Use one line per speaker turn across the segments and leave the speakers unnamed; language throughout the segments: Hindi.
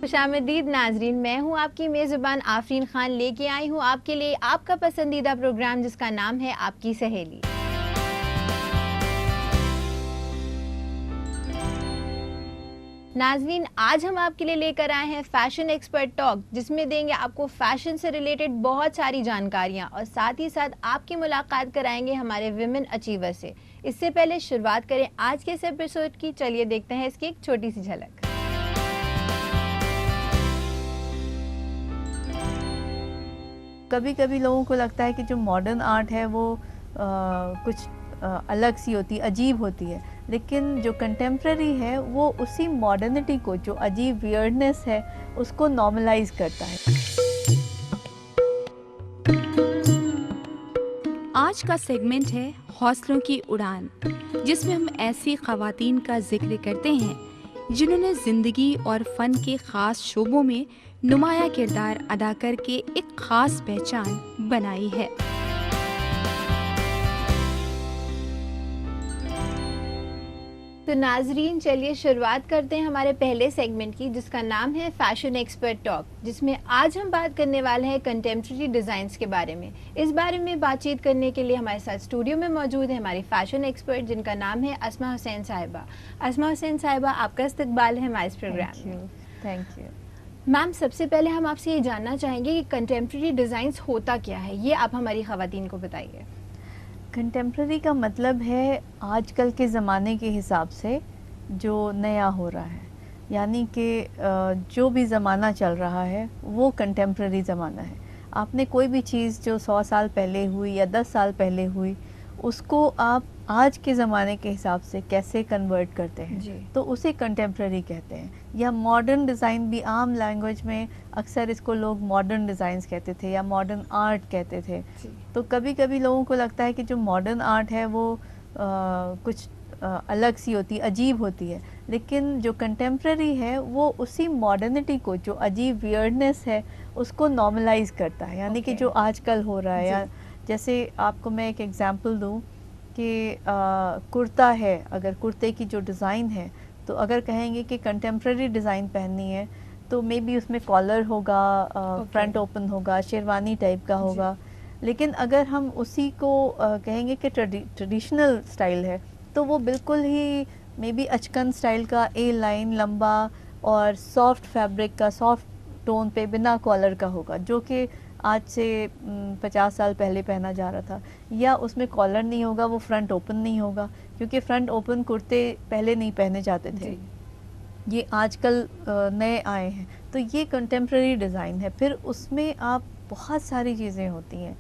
खुशामदीद नाजरीन, मैं हूँ आपकी मेज़बान आफरीन खान, लेके आई हूँ आपके लिए आपका पसंदीदा प्रोग्राम जिसका नाम है आपकी सहेली। नाजरीन, आज हम आपके लिए लेकर आए हैं फैशन एक्सपर्ट टॉक, जिसमें देंगे आपको फैशन से रिलेटेड बहुत सारी जानकारियाँ और साथ ही साथ आपकी मुलाकात कराएंगे हमारे विमेन अचीवर से। इससे पहले शुरुआत करें आज के इस एपिसोड की, चलिए देखते हैं इसकी एक छोटी सी झलक।
कभी कभी लोगों को लगता है कि जो मॉडर्न आर्ट है वो कुछ अलग सी होती है, अजीब होती है, लेकिन जो कंटेम्प्रेरी है वो उसी मॉडर्निटी को, जो अजीब वियर्डनेस है, उसको नॉर्मलाइज करता है।
आज का सेगमेंट है हौसलों की उड़ान, जिसमें हम ऐसी ख़वातीन का जिक्र करते हैं जिन्होंने ज़िंदगी और फ़न के ख़ास शोबों में नुमाया किरदार अदा करके एक ख़ास पहचान बनाई है।
तो नाजरीन, चलिए शुरुआत करते हैं हमारे पहले सेगमेंट की, जिसका नाम है फैशन एक्सपर्ट टॉक, जिसमें आज हम बात करने वाले हैं कंटेम्प्रेरी डिज़ाइंस के बारे में। इस बारे में बातचीत करने के लिए हमारे साथ स्टूडियो में मौजूद है हमारी फैशन एक्सपर्ट, जिनका नाम है अस्मा हुसैन साहिबा। अस्मा हुसैन साहिबा, आपका इस्तकबाल है हमारे इस प्रोग्राम में।
थैंक यू
मैम, सबसे पहले हम आपसे ये जानना चाहेंगे कि कंटेम्प्रेरी डिज़ाइंस होता क्या है, ये आप हमारी ख़वातीन को बताइए।
कंटेम्प्रेरी का मतलब है आजकल के ज़माने के हिसाब से जो नया हो रहा है, यानी कि जो भी ज़माना चल रहा है वो कंटेम्प्रेरी ज़माना है। आपने कोई भी चीज़ जो 100 साल पहले हुई या 10 साल पहले हुई, उसको आप आज के ज़माने के हिसाब से कैसे कन्वर्ट करते हैं, तो उसे कंटेम्प्रेरी कहते हैं। या मॉडर्न डिज़ाइन भी, आम लैंग्वेज में अक्सर इसको लोग मॉडर्न डिज़ाइंस कहते थे या मॉडर्न आर्ट कहते थे। तो कभी कभी लोगों को लगता है कि जो मॉडर्न आर्ट है वो कुछ अलग सी होती है, अजीब होती है, लेकिन जो कंटेम्प्रेरी है वो उसी मॉडर्निटी को, जो अजीब वियर्डनेस है, उसको नॉर्मलाइज करता है। यानी कि जो आजकल हो रहा है, या जैसे आपको मैं एक एग्जांपल दूं कि कुर्ता है, अगर कुर्ते की जो डिज़ाइन है, तो अगर कहेंगे कि कंटेम्प्रेरी डिज़ाइन पहननी है तो मे बी उसमें कॉलर होगा, फ्रंट ओपन होगा, शेरवानी टाइप का होगा। लेकिन अगर हम उसी को कहेंगे कि ट्रेडिशनल स्टाइल है, तो वो बिल्कुल ही मे बी अचकन स्टाइल का, ए लाइन लंबा और सॉफ्ट फैब्रिक का, सॉफ्ट टोन पे, बिना कॉलर का होगा, जो कि आज से 50 साल पहले पहना जा रहा था। या उसमें कॉलर नहीं होगा, वो फ्रंट ओपन नहीं होगा, क्योंकि फ्रंट ओपन कुर्ते पहले नहीं पहने जाते थे, ये आजकल नए आए हैं। तो ये कंटेम्प्रेरी डिज़ाइन है। फिर उसमें आप बहुत सारी चीज़ें होती हैं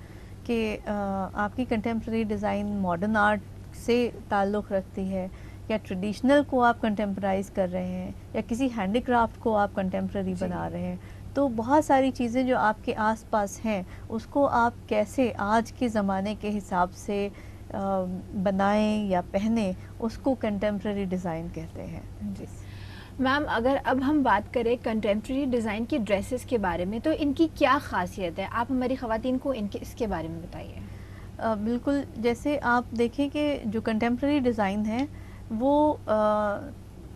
कि आपकी कंटेम्प्रेरी डिज़ाइन मॉडर्न आर्ट से ताल्लुक़ रखती है, या ट्रेडिशनल को आप कंटेम्प्राइज़ कर रहे हैं, या किसी हैंडीक्राफ्ट को आप कंटेम्प्रेरी बना रहे हैं। तो बहुत सारी चीज़ें जो आपके आसपास हैं, उसको आप कैसे आज के ज़माने के हिसाब से बनाएं या पहने, उसको कंटेम्प्रेरी डिज़ाइन कहते हैं। जी
मैम, अगर अब हम बात करें कंटेम्प्रेरी डिज़ाइन की ड्रेसेस के बारे में, तो इनकी क्या खासियत है, आप हमारी ख़वातीन को इसके बारे में बताइए।
बिल्कुल, जैसे आप देखें कि जो कंटेम्प्रेरी डिज़ाइन है वो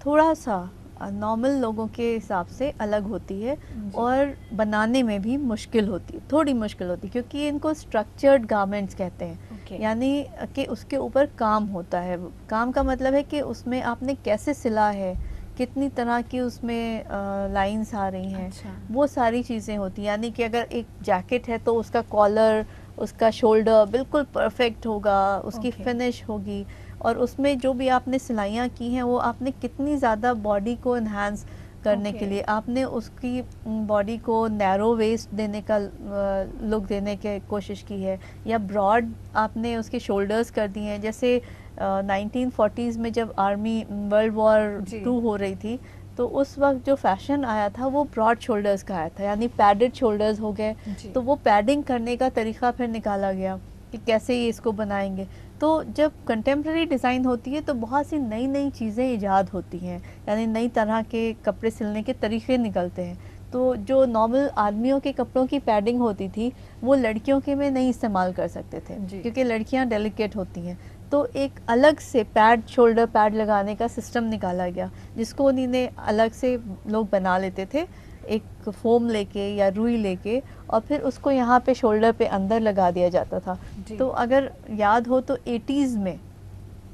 थोड़ा सा नॉर्मल लोगों के हिसाब से अलग होती है, और बनाने में भी मुश्किल होती है, थोड़ी मुश्किल होती है, क्योंकि इनको स्ट्रक्चर्ड गारमेंट्स कहते हैं। यानी कि उसके ऊपर काम होता है। काम का मतलब है कि उसमें आपने कैसे सिला है, कितनी तरह की उसमें लाइंस आ रही हैं, वो सारी चीज़ें होती हैं। यानी कि अगर एक जैकेट है तो उसका कॉलर, उसका शोल्डर बिल्कुल परफेक्ट होगा, उसकी फिनिश होगी, और उसमें जो भी आपने सिलाइयाँ की हैं वो आपने कितनी ज़्यादा बॉडी को इन्हांस करने के लिए आपने उसकी बॉडी को नैरो वेस्ट देने का लुक देने की कोशिश की है, या ब्रॉड आपने उसके शोल्डर्स कर दिए हैं। जैसे 1940s में जब आर्मी वर्ल्ड वॉर 2 हो रही थी, तो उस वक्त जो फैशन आया था वो ब्रॉड शोल्डर्स का आया था, यानी पैडेड शोल्डर्स हो गए। तो वो पैडिंग करने का तरीका फिर निकाला गया कि कैसे ये इसको बनाएंगे। तो जब कंटेम्प्रेरी डिज़ाइन होती है तो बहुत सी नई नई चीज़ें ईजाद होती हैं, यानी नई तरह के कपड़े सिलने के तरीके निकलते हैं। तो जो नॉर्मल आदमियों के कपड़ों की पैडिंग होती थी वो लड़कियों के में नहीं इस्तेमाल कर सकते थे, क्योंकि लड़कियां डेलिकेट होती हैं। तो एक अलग से पैड, शोल्डर पैड लगाने का सिस्टम निकाला गया, जिसको उन्हीं ने अलग से लोग बना लेते थे। एक फोम लेके या रुई लेके और फिर उसको यहाँ पे शोल्डर पे अंदर लगा दिया जाता था।
जी।
तो अगर याद हो तो 80s में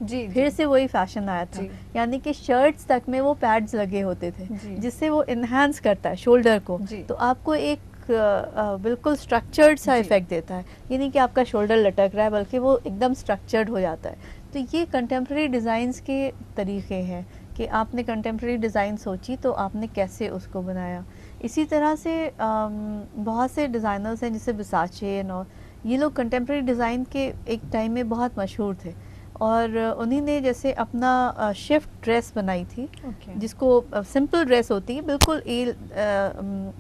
जी
फिर
जी,
से वही फैशन आया था,
जी।
यानी कि शर्ट्स तक में वो पैड्स लगे होते थे
जी।
जिससे वो इन्हांस करता है शोल्डर को।
जी।
तो आपको एक बिल्कुल स्ट्रक्चर्ड सा
जी।
इफेक्ट देता है, ये नहीं कि आपका शोल्डर लटक रहा है बल्कि वो एकदम स्ट्रक्चर्ड हो जाता है। तो ये कंटेम्प्रेरी डिज़ाइंस के तरीके हैं कि आपने कंटेम्प्रेरी डिज़ाइन सोची तो आपने कैसे उसको बनाया। इसी तरह से बहुत से डिज़ाइनर्स हैं जैसे विसाचे एंड और ये लोग कंटेम्प्रेरी डिज़ाइन के एक टाइम में बहुत मशहूर थे और उन्हीं ने जैसे अपना शिफ्ट ड्रेस बनाई थी
ओके।
जिसको सिंपल ड्रेस होती है बिल्कुल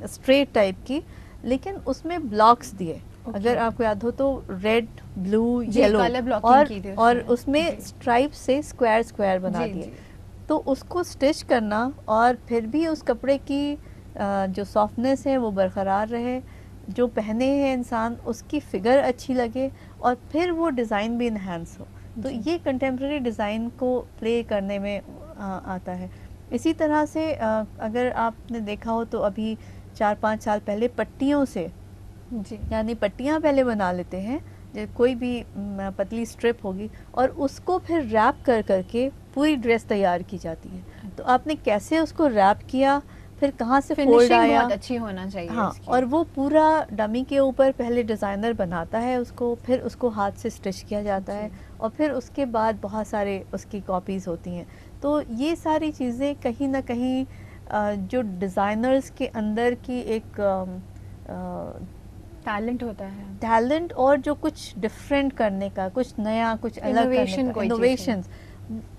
स्ट्रेट टाइप की, लेकिन उसमें ब्लॉक्स दिए।
Okay.
अगर आपको याद हो तो रेड ब्लू
जी,
येलो
colour blocking की थी
और
उसमें।
उसमें
जी।
स्ट्राइप से स्क्वायर स्क्वायर बना
जी,
दिए।
जी।
तो उसको स्टिच करना और फिर भी उस कपड़े की जो सॉफ्टनेस है वो बरकरार रहे, जो पहने हैं इंसान उसकी फिगर अच्छी लगे और फिर वो डिज़ाइन भी इन्हांस हो। तो
जी।
ये कंटेम्प्रेरी डिज़ाइन को प्ले करने में आता है। इसी तरह से अगर आपने देखा हो तो अभी 4-5 साल पहले पट्टियों से,
जी।
यानी पट्टियाँ पहले बना लेते हैं, कोई भी पतली स्ट्रिप होगी और उसको फिर रैप कर करके पूरी ड्रेस तैयार की जाती है। तो आपने कैसे उसको रैप किया, फिर कहाँ से फोल्ड
फिनिशिंग
आया,
बहुत अच्छी होना चाहिए
हाँ,
इसकी।
और वो पूरा डमी के ऊपर पहले डिज़ाइनर बनाता है उसको, फिर उसको हाथ से स्टिच किया जाता है
जी।
और फिर उसके बाद बहुत सारे उसकी कॉपीज़ होती हैं। तो ये सारी चीज़ें कहीं ना कहीं जो डिज़ाइनर्स के अंदर की एक
टैलेंट होता है।
टैलेंट और जो कुछ डिफरेंट करने का, कुछ नया, कुछ अलग
Innovation
करने का,
कोई चीज़ में।
इनोवेशंस,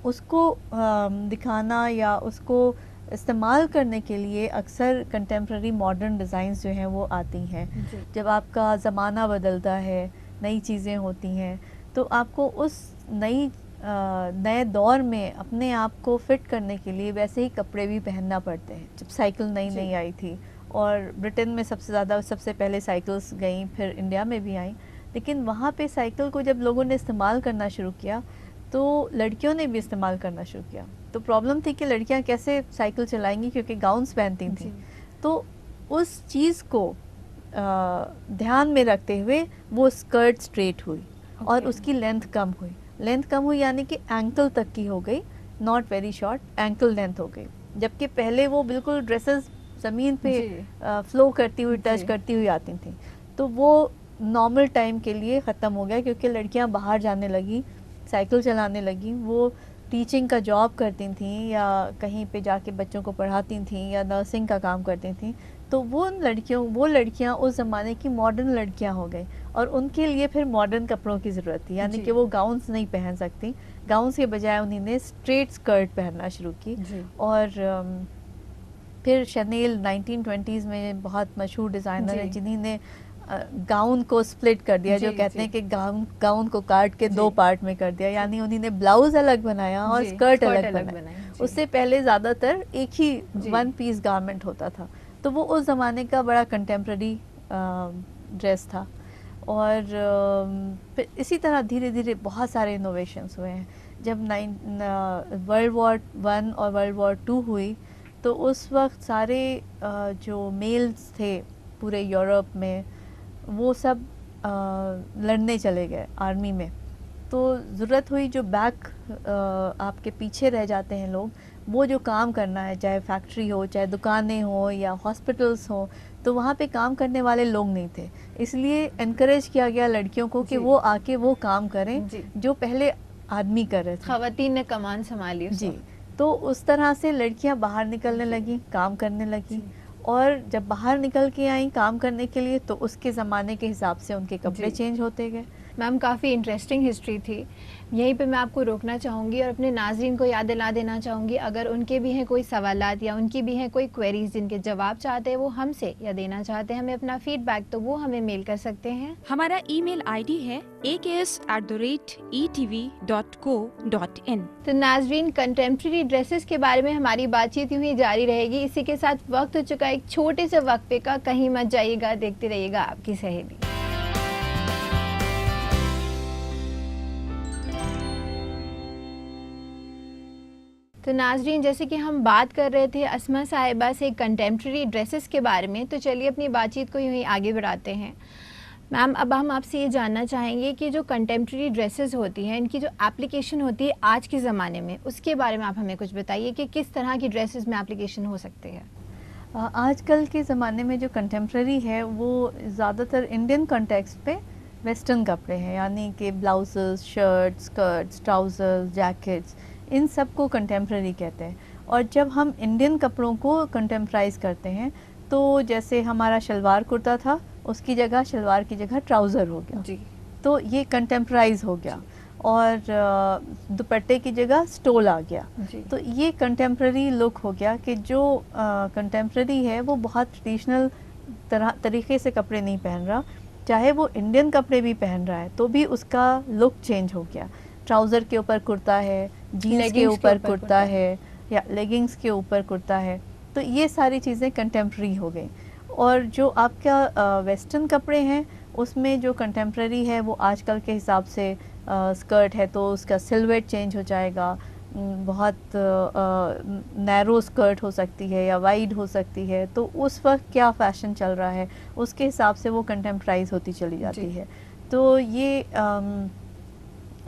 उसको दिखाना या उसको इस्तेमाल करने के लिए अक्सर कंटेम्प्रेरी मॉडर्न डिज़ाइंस जो हैं वो आती हैं।
जी।
जब आपका ज़माना बदलता है, नई चीज़ें होती हैं, तो आपको उस नए दौर में अपने आप को फिट करने के लिए वैसे ही कपड़े भी पहनना पड़ते हैं। जब साइकिल नई
जी।
नई आई थी और ब्रिटेन में सबसे पहले साइकिल्स गई, फिर इंडिया में भी आई, लेकिन वहाँ पे साइकिल को जब लोगों ने इस्तेमाल करना शुरू किया तो लड़कियों ने भी इस्तेमाल करना शुरू किया। तो प्रॉब्लम थी कि लड़कियाँ कैसे साइकिल चलाएंगी क्योंकि गाउन्स पहनती थी।
जी।
तो उस चीज़ को ध्यान में रखते हुए वो स्कर्ट स्ट्रेट हुई और
Okay.
उसकी लेंथ कम हुई। लेंथ कम हुई यानी कि एंकल तक की हो गई, not very short, ankle length हो गई। जबकि पहले वो बिल्कुल ड्रेसेस ज़मीन पे
जी।
फ्लो करती हुई, टच
जी।
करती हुई आती थी। तो वो नॉर्मल टाइम के लिए ख़त्म हो गया क्योंकि लड़कियां बाहर जाने लगी, साइकिल चलाने लगी, वो टीचिंग का जॉब करती थी या कहीं पे जाके बच्चों को पढ़ाती थी या नर्सिंग का काम करती थी। तो वो लड़कियां उस ज़माने की मॉडर्न लड़कियां हो गई और उनके लिए फिर मॉडर्न कपड़ों की ज़रूरत थी, यानी
जी।
कि वो गाउन्स नहीं पहन सकती। गाउन्स के बजाय उन्होंने स्ट्रेट स्कर्ट पहनना शुरू की।
जी।
और फिर शनेल 1920s में बहुत मशहूर डिज़ाइनर है
जी।
जिन्होंने गाउन को स्प्लिट कर दिया, जो
जी,
कहते
जी।
हैं कि गाउन को काट के
जी।
2 पार्ट में कर दिया, यानी उन्होंने ब्लाउज अलग बनाया और
जी,
स्कर्ट अलग
बनाई।
बनाया।
जी।
उससे पहले ज़्यादातर एक ही
जी।
1 पीस गारमेंट होता था। तो वो उस ज़माने का बड़ा कंटेम्प्रेरी ड्रेस था। और फिर इसी तरह धीरे धीरे बहुत सारे इनोवेशंस हुए हैं। जब वर्ल्ड वॉर 1 और वर्ल्ड वॉर 2 हुई तो उस वक्त सारे जो मेल्स थे पूरे यूरोप में वो सब लड़ने चले गए आर्मी में। तो ज़रूरत हुई जो बैक आपके पीछे रह जाते हैं लोग, वो जो काम करना है, चाहे फैक्ट्री हो, चाहे दुकानें हो या हॉस्पिटल्स हो, तो वहाँ पे काम करने वाले लोग नहीं थे। इसलिए इनकरेज किया गया लड़कियों को कि
जी।
वो आके वो काम करें
जी।
जो पहले आदमी कर रहे थे।
खवातीन ने कमान संभाली उस
जी,
वक्त।
तो उस तरह से लड़कियां बाहर निकलने
जी।
लगी, काम करने लगी।
जी।
और जब बाहर निकल के आई काम करने के लिए तो उसके ज़माने के हिसाब से उनके कपड़े
जी।
चेंज होते गए।
मैम काफ़ी इंटरेस्टिंग हिस्ट्री थी। यहीं पे मैं आपको रोकना चाहूँगी और अपने नाज़रीन को याद दिला देना चाहूँगी, अगर उनके भी हैं कोई सवालात या उनकी भी हैं कोई क्वेरीज जिनके जवाब चाहते हैं वो हमसे या देना चाहते हैं हमें अपना फीडबैक, तो वो हमें मेल कर सकते हैं।
हमारा ईमेल आईडी है aks@etv.co.in।
तो नाज़रीन, कंटेम्प्रेरी ड्रेसेस के बारे में हमारी बातचीत यूँ ही जारी रहेगी। इसी के साथ वक्त हो चुका एक छोटे से वक्फे का, कहीं मत जाइएगा, देखते रहिएगा आपकी सहेली। तो नाजरीन, जैसे कि हम बात कर रहे थे अस्मा साहिबा से कंटेम्प्रेरी ड्रेसेस के बारे में, तो चलिए अपनी बातचीत को यूँ ही आगे बढ़ाते हैं। मैम, अब हम आपसे ये जानना चाहेंगे कि जो कंटेम्प्रेरी ड्रेसेस होती हैं, इनकी जो एप्लीकेशन होती है आज के ज़माने में, उसके बारे में आप हमें कुछ बताइए कि किस तरह की ड्रेसेस में एप्लीकेशन हो सकती है।
आजकल के ज़माने में जो कंटेम्प्रेरी है वो ज़्यादातर इंडियन कॉन्टेक्स्ट पे वेस्टर्न कपड़े हैं, यानी कि blouses, shirts, skirts, trousers, jackets, इन सब को कंटेम्प्रेरी कहते हैं। और जब हम इंडियन कपड़ों को कंटेम्प्राइज़ करते हैं तो जैसे हमारा शलवार कुर्ता था, उसकी जगह शलवार की जगह ट्राउज़र हो गया
जी।
तो ये कंटेम्प्राइज़ हो गया। और दुपट्टे की जगह स्टोल आ गया। तो ये कंटेम्प्रेरी लुक हो गया कि जो कंटेम्प्रेरी है वो बहुत ट्रेडिशनल तरीके से कपड़े नहीं पहन रहा, चाहे वो इंडियन कपड़े भी पहन रहा है तो भी उसका लुक चेंज हो गया। ट्राउज़र के ऊपर कुर्ता है, जीन्स के ऊपर कुर्ता है, या लेगिंग्स के ऊपर कुर्ता है, तो ये सारी चीज़ें कंटेम्प्रेरी हो गई। और जो आपका वेस्टर्न कपड़े हैं उसमें जो कंटेम्प्रेरी है वो आजकल के हिसाब से स्कर्ट है तो उसका सिलवेट चेंज हो जाएगा, बहुत नैरो स्कर्ट हो सकती है या वाइड हो सकती है, तो उस वक्त क्या फ़ैशन चल रहा है उसके हिसाब से वो कंटेम्प्राइज़ होती चली जाती है। तो ये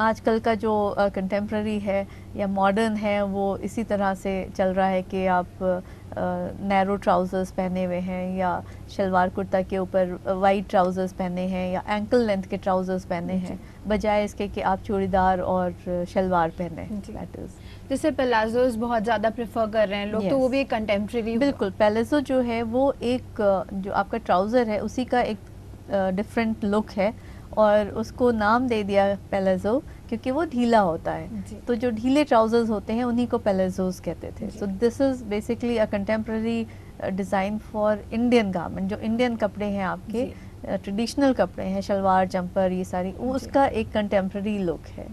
आजकल का जो कंटेम्प्रेरी है या मॉडर्न है वो इसी तरह से चल रहा है कि आप नैरो ट्राउज़र्स पहने हुए हैं या शलवार कुर्ता के ऊपर वाइड ट्राउज़र्स पहने हैं या एंकल लेंथ के ट्राउज़र्स पहने हैं, बजाय इसके कि आप चूड़ीदार और शलवार पहने। दैट इज़
जैसे प्लाजोस बहुत ज़्यादा प्रेफर कर रहे हैं लोग, तो वो भी एक कंटेम्प्रेरी।
बिल्कुल, प्लाजो जो है वो एक जो आपका ट्राउज़र है उसी का एक डिफरेंट लुक है और उसको नाम दे दिया प्लाजो क्योंकि वो ढीला होता है। तो जो ढीले ट्राउज़र्स होते हैं उन्हीं को प्लाजोस कहते थे। So this is basically a contemporary design for Indian garment. जो इंडियन कपड़े हैं आपके ट्रेडिशनल कपड़े हैं, शलवार, जंपर, ये सारी, उसका एक कंटेम्प्रेरी लुक है।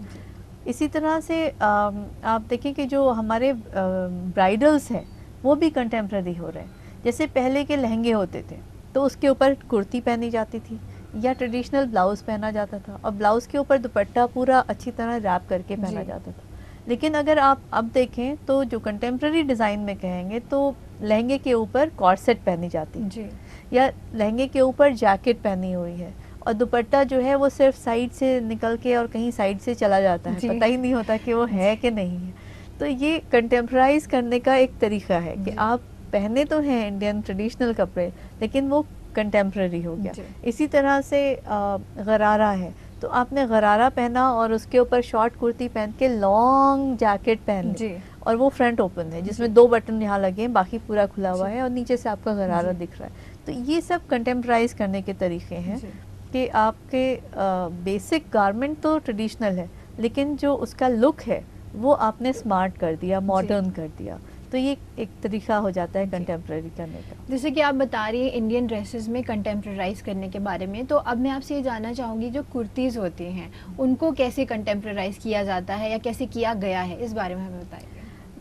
इसी तरह से आप देखिए कि जो हमारे ब्राइडल्स हैं वो भी कंटेम्प्रेरी हो रहे हैं। जैसे पहले के लहंगे होते थे तो उसके ऊपर कुर्ती पहनी जाती थी या ट्रेडिशनल ब्लाउज़ पहना जाता था और ब्लाउज़ के ऊपर दुपट्टा पूरा अच्छी तरह रैप करके पहना जाता था। लेकिन अगर आप अब देखें तो जो कंटेम्प्रेरी डिज़ाइन में कहेंगे तो लहंगे के ऊपर कॉर्सेट पहनी जाती है या लहंगे के ऊपर जैकेट पहनी हुई है और दुपट्टा जो है वो सिर्फ साइड से निकल के और कहीं साइड से चला जाता है, पता ही नहीं होता कि वो है कि नहीं है। तो ये कंटेम्प्राइज़ करने का एक तरीका है कि आप पहने तो हैं इंडियन ट्रेडिशनल कपड़े लेकिन वो कंटेम्प्रेरी हो गया। इसी तरह से गरारा है तो आपने गरारा पहना और उसके ऊपर शॉर्ट कुर्ती पहन के लॉन्ग जैकेट पहन ली और वो फ्रंट ओपन है जिसमें 2 बटन यहाँ लगे हैं, बाकी पूरा खुला हुआ है और नीचे से आपका गरारा दिख रहा है। तो ये सब कंटेम्प्राइज़ करने के तरीके हैं कि आपके बेसिक गारमेंट तो ट्रेडिशनल है लेकिन जो उसका लुक है वो आपने स्मार्ट कर दिया, मॉडर्न कर दिया। तो ये एक तरीका हो जाता है कंटेम्प्रेरी करने का।
जैसे कि आप बता रही हैं इंडियन ड्रेसेस में कंटेम्प्रेराइज करने के बारे में, तो अब मैं आपसे ये जानना चाहूँगी जो कुर्तीज़ होती हैं उनको कैसे कंटेम्प्रेराइज किया जाता है या कैसे किया गया है, इस बारे में हमें बताइए।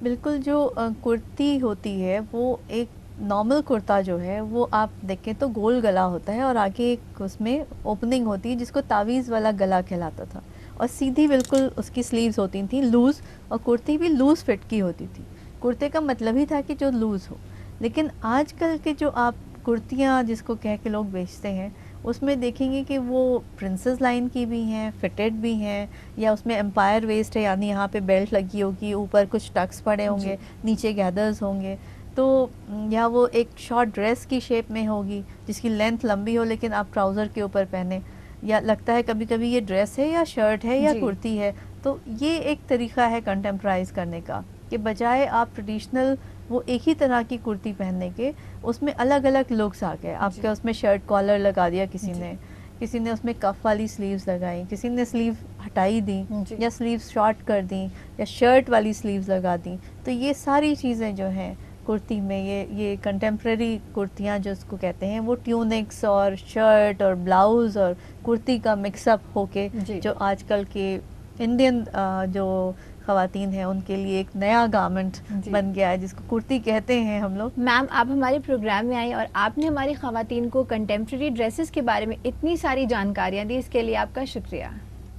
बिल्कुल, जो कुर्ती होती है वो एक नॉर्मल कुर्ता जो है वो आप देखें तो गोल गला होता है और आगे एक उसमें ओपनिंग होती है जिसको तावीज़ वाला गला कहलाता था और सीधी बिल्कुल उसकी स्लीव्स होती थी लूज़, और कुर्ती भी लूज़ फिट की होती थी। कुर्ते का मतलब ही था कि जो लूज़ हो। लेकिन आजकल के जो आप कुर्तियाँ जिसको कह के लोग बेचते हैं उसमें देखेंगे कि वो प्रिंसेस लाइन की भी हैं, फिटेड भी हैं, या उसमें एम्पायर वेस्ट है, यानी यहाँ पे बेल्ट लगी होगी, ऊपर कुछ टक्स पड़े होंगे, नीचे गैदर्स होंगे, तो या वो एक शॉर्ट ड्रेस की शेप में होगी जिसकी लेंथ लंबी हो लेकिन आप ट्राउज़र के ऊपर पहने, या लगता है कभी कभी ये ड्रेस है या शर्ट है या कुर्ती है। तो ये एक तरीका है कंटेम्प्राइज़ करने का कि बजाय आप ट्रेडिशनल वो एक ही तरह की कुर्ती पहनने के उसमें अलग अलग लुक्स आ गए आपके। उसमें शर्ट कॉलर लगा दिया किसी ने उसमें कफ वाली स्लीव्स लगाई, किसी ने स्लीव हटाई दी या स्लीव्स शॉर्ट कर दी या शर्ट वाली स्लीव्स लगा दी। तो ये सारी चीज़ें जो हैं कुर्ती में, ये कंटेम्प्रेरी कुर्तियाँ जो उसको कहते हैं, वो ट्यूनिक्स और शर्ट और ब्लाउज़ और कुर्ती का मिक्सअप होके जो आजकल के इंडियन जो ख़वातीन हैं उनके लिए एक नया गारमेंट बन गया है जिसको कुर्ती कहते हैं हम लोग।
मैम, आप हमारे प्रोग्राम में आई और आपने हमारी ख़वातीन को कंटेम्प्रेरी ड्रेसेस के बारे में इतनी सारी जानकारियाँ दी, इसके लिए आपका शुक्रिया।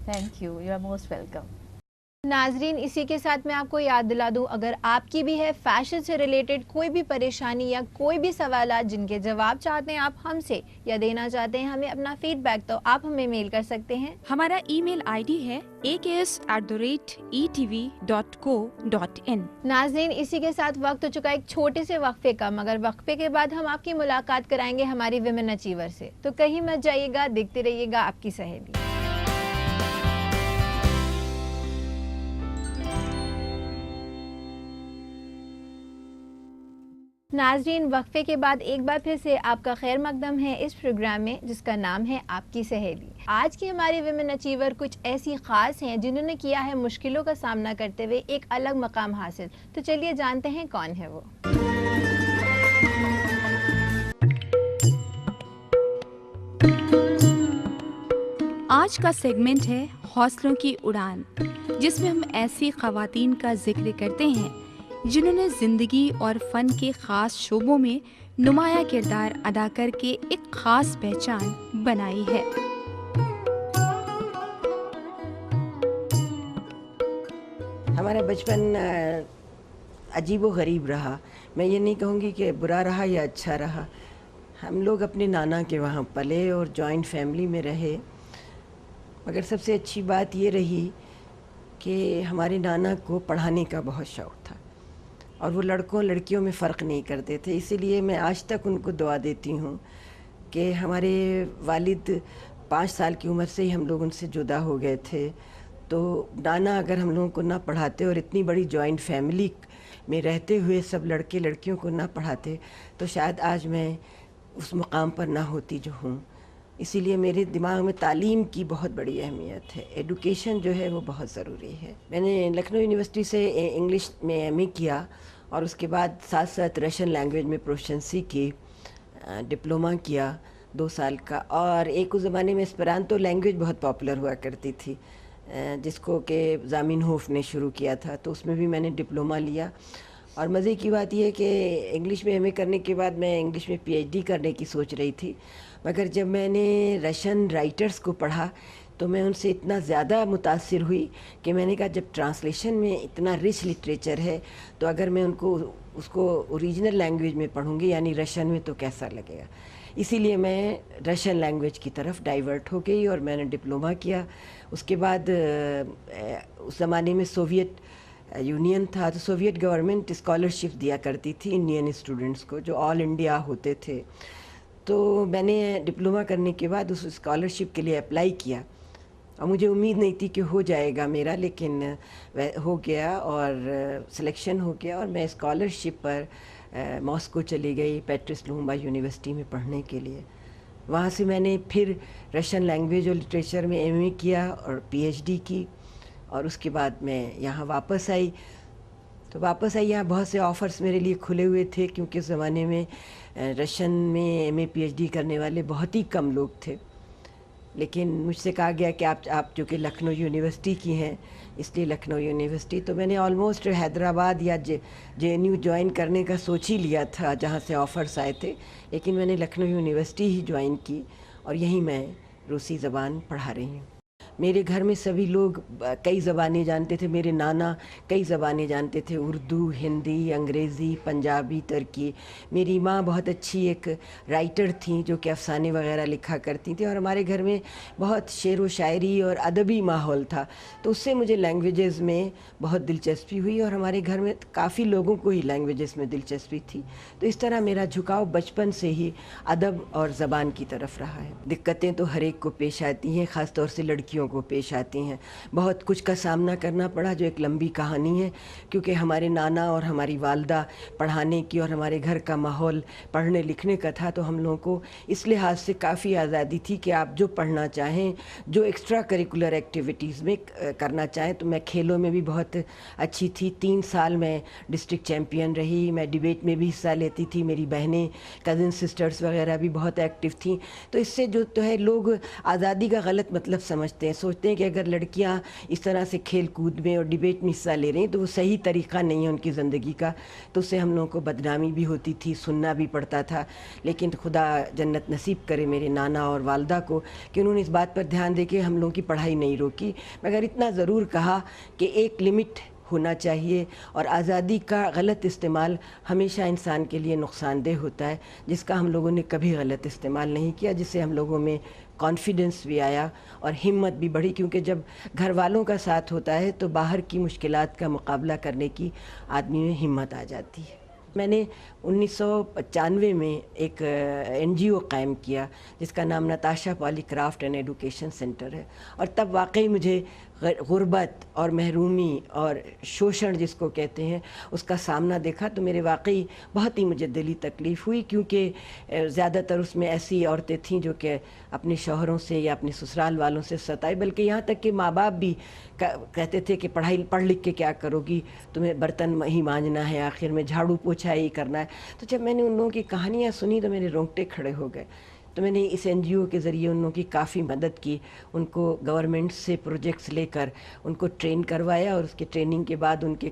Thank you, you are most welcome.
नाजरीन, इसी के साथ मैं आपको याद दिला दूं, अगर आपकी भी है फैशन से रिलेटेड कोई भी परेशानी या कोई भी सवाल जिनके जवाब चाहते हैं आप हमसे या देना चाहते हैं हमें अपना फीडबैक, तो आप हमें मेल कर सकते हैं।
हमारा ईमेल आईडी है aks@etv.co.in।
नाजरीन, इसी के साथ वक्त हो चुका एक छोटे से वक्फे का, मगर वक्फे के बाद हम आपकी मुलाकात कराएंगे हमारी विमेन अचीवर से, तो कहीं मत जाइएगा, देखते रहिएगा आपकी सहेली। नाजरीन, वक्फे के बाद एक बार फिर से आपका खैर मकदम है इस प्रोग्राम में जिसका नाम है आपकी सहेली। आज की हमारी विमेन अचीवर कुछ ऐसी खास हैं जिन्होंने किया है मुश्किलों का सामना करते हुए एक अलग मकाम हासिल। तो चलिए जानते हैं कौन है वो।
आज का सेगमेंट है हौसलों की उड़ान, जिसमें हम ऐसी खवातीन का जिक्र करते हैं जिन्होंने ज़िंदगी और फ़न के ख़ास शोबों में नुमाया किरदार अदा करके एक ख़ास पहचान बनाई है।
हमारा बचपन अजीब व गरीब रहा। मैं ये नहीं कहूँगी कि बुरा रहा या अच्छा रहा। हम लोग अपने नाना के वहाँ पले और जॉइंट फैमिली में रहे, मगर सबसे अच्छी बात ये रही कि हमारे नाना को पढ़ाने का बहुत शौक़ था और वो लड़कों लड़कियों में फ़र्क नहीं करते थे। इसीलिए मैं आज तक उनको दुआ देती हूँ कि हमारे वालिद 5 साल की उम्र से ही हम लोग उनसे जुदा हो गए थे। तो नाना अगर हम लोगों को ना पढ़ाते और इतनी बड़ी जॉइंट फैमिली में रहते हुए सब लड़के लड़कियों को ना पढ़ाते तो शायद आज मैं उस मुकाम पर ना होती जो हूँ। इसीलिए मेरे दिमाग में तालीम की बहुत बड़ी अहमियत है। एडुकेशन जो है वो बहुत ज़रूरी है। मैंने लखनऊ यूनिवर्सिटी से इंग्लिश में एमए किया और उसके बाद साथ साथ रशियन लैंग्वेज में प्रोफिशिएंसी की, डिप्लोमा किया 2 साल का। और एक उस ज़माने में एस्पेरांतो लैंग्वेज बहुत पॉपुलर हुआ करती थी, जिसको कि ज़ामिनहोफ ने शुरू किया था, तो उसमें भी मैंने डिप्लोमा लिया। और मज़े की बात यह है कि इंग्लिश में एमए करने के बाद मैं इंग्लिश में पीएचडी करने की सोच रही थी, मगर जब मैंने रशियन राइटर्स को पढ़ा तो मैं उनसे इतना ज़्यादा मुतासिर हुई कि मैंने कहा जब ट्रांसलेशन में इतना रिच लिटरेचर है तो अगर मैं उसको ओरिजिनल लैंग्वेज में पढ़ूंगी यानी रशियन में तो कैसा लगेगा। इसीलिए मैं रशियन लैंग्वेज की तरफ डाइवर्ट हो गई और मैंने डिप्लोमा किया। उसके बाद उस ज़माने में सोवियत यूनियन था, तो सोवियत गवर्नमेंट स्कॉलरशिप दिया करती थी इंडियन स्टूडेंट्स को जो ऑल इंडिया होते थे। तो मैंने डिप्लोमा करने के बाद उस स्कॉलरशिप के लिए अप्लाई किया और मुझे उम्मीद नहीं थी कि हो जाएगा मेरा, लेकिन हो गया और सिलेक्शन हो गया और मैं स्कॉलरशिप पर मॉस्को चली गई पेट्रिस लुम्बा यूनिवर्सिटी में पढ़ने के लिए। वहाँ से मैंने फिर रशियन लैंग्वेज और लिटरेचर में एमए किया और पीएचडी की और उसके बाद मैं यहाँ वापस आई। तो वापस आई, यहाँ बहुत से ऑफ़र्स मेरे लिए खुले हुए थे क्योंकि उस ज़माने में रशियन में एमए पीएचडी करने वाले बहुत ही कम लोग थे। लेकिन मुझसे कहा गया कि आप जो कि लखनऊ यूनिवर्सिटी की हैं, इसलिए लखनऊ यूनिवर्सिटी। तो मैंने ऑलमोस्ट हैदराबाद या जेएनयू ज्वाइन करने का सोच ही लिया था जहाँ से ऑफ़र्स आए थे, लेकिन मैंने लखनऊ यूनिवर्सिटी ही ज्वाइन की और यहीं मैं रूसी ज़बान पढ़ा रही हूँ। मेरे घर में सभी लोग कई ज़बानें जानते थे। मेरे नाना कई ज़बानें जानते थे, उर्दू, हिंदी, अंग्रेज़ी, पंजाबी, तुर्की। मेरी माँ बहुत अच्छी एक राइटर थी जो कि अफ़साने वगैरह लिखा करती थी और हमारे घर में बहुत शेर व शायरी और अदबी माहौल था। तो उससे मुझे लैंग्वेजेस में बहुत दिलचस्पी हुई और हमारे घर में काफ़ी लोगों को ही लैंग्वेजेस में दिलचस्पी थी। तो इस तरह मेरा झुकाव बचपन से ही अदब और ज़बान की तरफ रहा है। दिक्कतें तो हर एक को पेश आती हैं, ख़ास तौर से लड़कियों को पेश आती हैं। बहुत कुछ का सामना करना पड़ा जो एक लंबी कहानी है, क्योंकि हमारे नाना और हमारी वालदा पढ़ाने की और हमारे घर का माहौल पढ़ने लिखने का था, तो हम लोगों को इस लिहाज से काफ़ी आज़ादी थी कि आप जो पढ़ना चाहें, जो एक्स्ट्रा करिकुलर एक्टिविटीज़ में करना चाहें। तो मैं खेलों में भी बहुत अच्छी थी। 3 साल मैं डिस्ट्रिक्ट चैम्पियन रही। मैं डिबेट में भी हिस्सा लेती थी। मेरी बहनें, कज़न सिस्टर्स वगैरह भी बहुत एक्टिव थी। तो इससे जो तो है लोग आज़ादी का गलत मतलब समझते हैं। हैं, सोचते हैं कि अगर लड़कियां इस तरह से खेल कूद में और डिबेट में हिस्सा ले रही हैं तो वो सही तरीक़ा नहीं है उनकी ज़िंदगी का, तो उससे हम लोगों को बदनामी भी होती थी, सुनना भी पड़ता था। लेकिन खुदा जन्नत नसीब करे मेरे नाना और वालदा को कि उन्होंने इस बात पर ध्यान दे के हम लोगों की पढ़ाई नहीं रोकी, मगर इतना ज़रूर कहा कि एक लिमिट होना चाहिए और आज़ादी का गलत इस्तेमाल हमेशा इंसान के लिए नुकसानदेह होता है, जिसका हम लोगों ने कभी गलत इस्तेमाल नहीं किया, जिससे हम लोगों में कॉन्फिडेंस भी आया और हिम्मत भी बढ़ी, क्योंकि जब घर वालों का साथ होता है तो बाहर की मुश्किलात का मुकाबला करने की आदमी में हिम्मत आ जाती है। मैंने 1995 में एक NGO कायम किया जिसका नाम नताशा पॉलीक्राफ्ट एंड एजुकेशन सेंटर है, और तब वाकई मुझे गुर्बत और महरूमी और शोषण जिसको कहते हैं उसका सामना देखा, तो मेरे वाकई बहुत ही मुझे दिली तकलीफ़ हुई, क्योंकि ज़्यादातर उसमें ऐसी औरतें थीं जो कि अपने शौहरों से या अपने ससुराल वालों से सताई, बल्कि यहाँ तक कि माँ बाप भी कहते थे कि पढ़ लिख के क्या करोगी, तुम्हें बर्तन ही मांजना है, आखिर में झाड़ू पोछा ही करना है। तो जब मैंने उन लोगों की कहानियाँ सुनी तो मेरे रोंगटे खड़े हो गए। तो मैंने इस NGO के ज़रिए उन लोगों की काफ़ी मदद की, उनको गवर्नमेंट से प्रोजेक्ट्स लेकर उनको ट्रेन करवाया, और उसके ट्रेनिंग के बाद उनके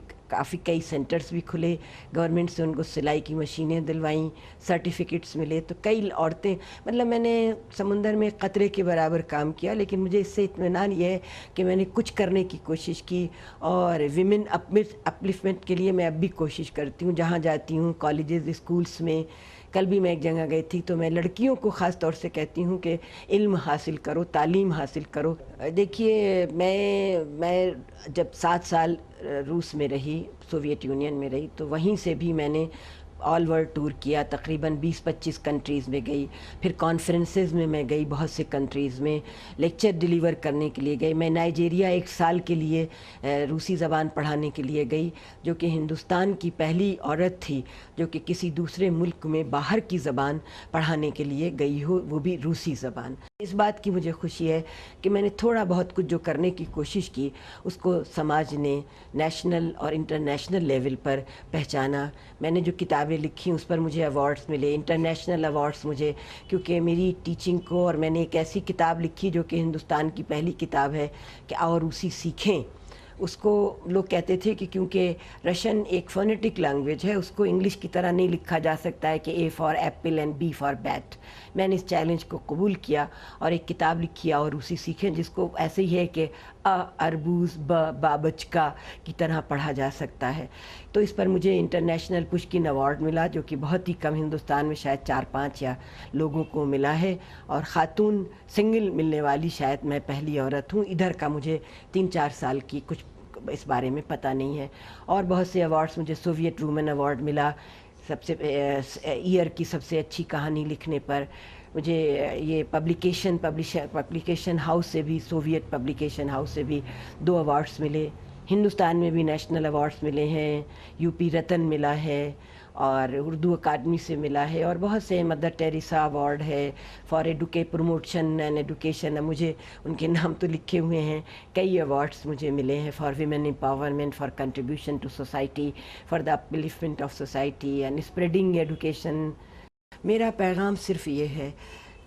कई सेंटर्स भी खुले, गवर्नमेंट से उनको सिलाई की मशीनें दिलवाईं, सर्टिफिकेट्स मिले। तो कई औरतें, मतलब मैंने समुंदर में कतरे के बराबर काम किया, लेकिन मुझे इससे इत्मीनान ये है कि मैंने कुछ करने की कोशिश की, और विमेन अपलिफ्टमेंट के लिए मैं अब भी कोशिश करती हूँ। जहाँ जाती हूँ, कॉलेजेस, स्कूल्स में, कल भी मैं एक जगह गई थी तो मैं लड़कियों को ख़ास तौर से कहती हूँ कि इल्म हासिल करो, तालीम हासिल करो। देखिए, मैं जब 7 साल रूस में रही, सोवियत यूनियन में रही, तो वहीं से भी मैंने ऑल वर्ल्ड टूर किया, तकरीबन 20-25 कंट्रीज़ में गई, फिर कॉन्फ्रेंसेस में मैं गई, बहुत से कंट्रीज़ में लेक्चर डिलीवर करने के लिए गई। मैं नाइजीरिया 1 साल के लिए रूसी ज़बान पढ़ाने के लिए गई, जो कि हिंदुस्तान की पहली औरत थी जो कि किसी दूसरे मुल्क में बाहर की ज़बान पढ़ाने के लिए गई हो, वो भी रूसी ज़बान। इस बात की मुझे खुशी है कि मैंने थोड़ा बहुत कुछ जो करने की कोशिश की उसको समाज ने नेशनल और इंटरनेशनल लेवल पर पहचाना। मैंने जो किताबें लिखी उस पर मुझे अवार्ड्स मिले, इंटरनेशनल अवार्ड्स मुझे, क्योंकि मेरी टीचिंग को, और मैंने एक ऐसी किताब लिखी जो कि हिंदुस्तान की पहली किताब है कि आओ रूसी सीखें। उसको लोग कहते थे कि क्योंकि रशियन एक फोनेटिक लैंग्वेज है, उसको इंग्लिश की तरह नहीं लिखा जा सकता है कि A for Apple and B for bat. मैंने इस चैलेंज को कबूल किया और एक किताब लिखी और रूसी सीखें, जिसको ऐसे ही है कि अरबूज बाबचका की तरह पढ़ा जा सकता है। तो इस पर मुझे इंटरनेशनल पुष्किन अवार्ड मिला, जो कि बहुत ही कम, हिंदुस्तान में शायद 4-5 या लोगों को मिला है, और ख़ातून सिंगल मिलने वाली शायद मैं पहली औरत हूँ। इधर का मुझे 3-4 साल की कुछ इस बारे में पता नहीं है। और बहुत से अवार्ड्स, मुझे सोवियत वुमेन अवार्ड मिला सबसे ईयर की सबसे अच्छी कहानी लिखने पर। मुझे ये पब्लिकेशन हाउस से भी, सोवियत पब्लिकेशन हाउस से भी 2 अवार्ड्स मिले। हिंदुस्तान में भी नेशनल अवार्ड्स मिले हैं, यूपी रतन मिला है, और उर्दू अकादमी से मिला है, और बहुत से मदर टेरेसा अवार्ड है फॉर प्रमोशन एंड एजुकेशन। मुझे उनके नाम तो लिखे हुए हैं। कई अवार्ड्स मुझे मिले हैं for women empowerment, for contribution to society, for the upliftment of society and spreading education. मेरा पैगाम सिर्फ ये है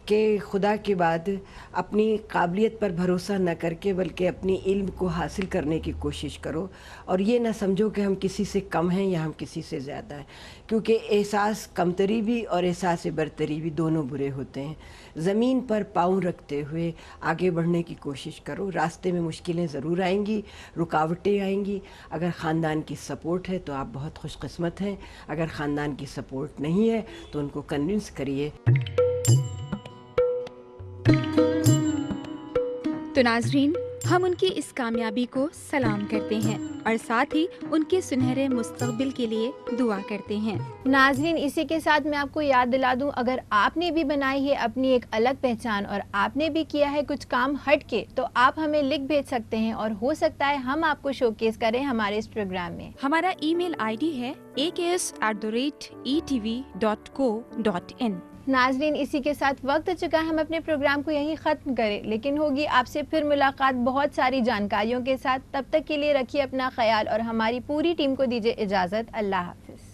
कि खुदा के बाद अपनी काबिलियत पर भरोसा न करके बल्कि अपनी इल्म को हासिल करने की कोशिश करो, और ये ना समझो कि हम किसी से कम हैं या हम किसी से ज़्यादा हैं, क्योंकि एहसास कमतरी भी और एहसास बरतरी भी दोनों बुरे होते हैं। ज़मीन पर पाँव रखते हुए आगे बढ़ने की कोशिश करो। रास्ते में मुश्किलें ज़रूर आएंगी, रुकावटें आएंगी। अगर ख़ानदान की सपोर्ट है तो आप बहुत खुशकिस्मत हैं, अगर ख़ानदान की सपोर्ट नहीं है तो उनको कन्विंस करिए।
तो नाजरीन, हम उनकी इस कामयाबी को सलाम करते हैं और साथ ही उनके सुनहरे मुस्तकबिल के लिए दुआ करते हैं।
नाजरीन, इसी के साथ मैं आपको याद दिला दूं, अगर आपने भी बनाई है अपनी एक अलग पहचान और आपने भी किया है कुछ काम हट के, तो आप हमें लिख भेज सकते हैं और हो सकता है हम आपको शोकेस करें हमारे इस प्रोग्राम में।
हमारा ईमेल ID है aks@etv.co.in।
नाजरीन, इसी के साथ वक्त हो चुका है हम अपने प्रोग्राम को यहीं ख़त्म करें, लेकिन होगी आपसे फिर मुलाकात बहुत सारी जानकारियों के साथ। तब तक के लिए रखिए अपना ख्याल और हमारी पूरी टीम को दीजिए इजाज़त। अल्लाह हाफ़िज़।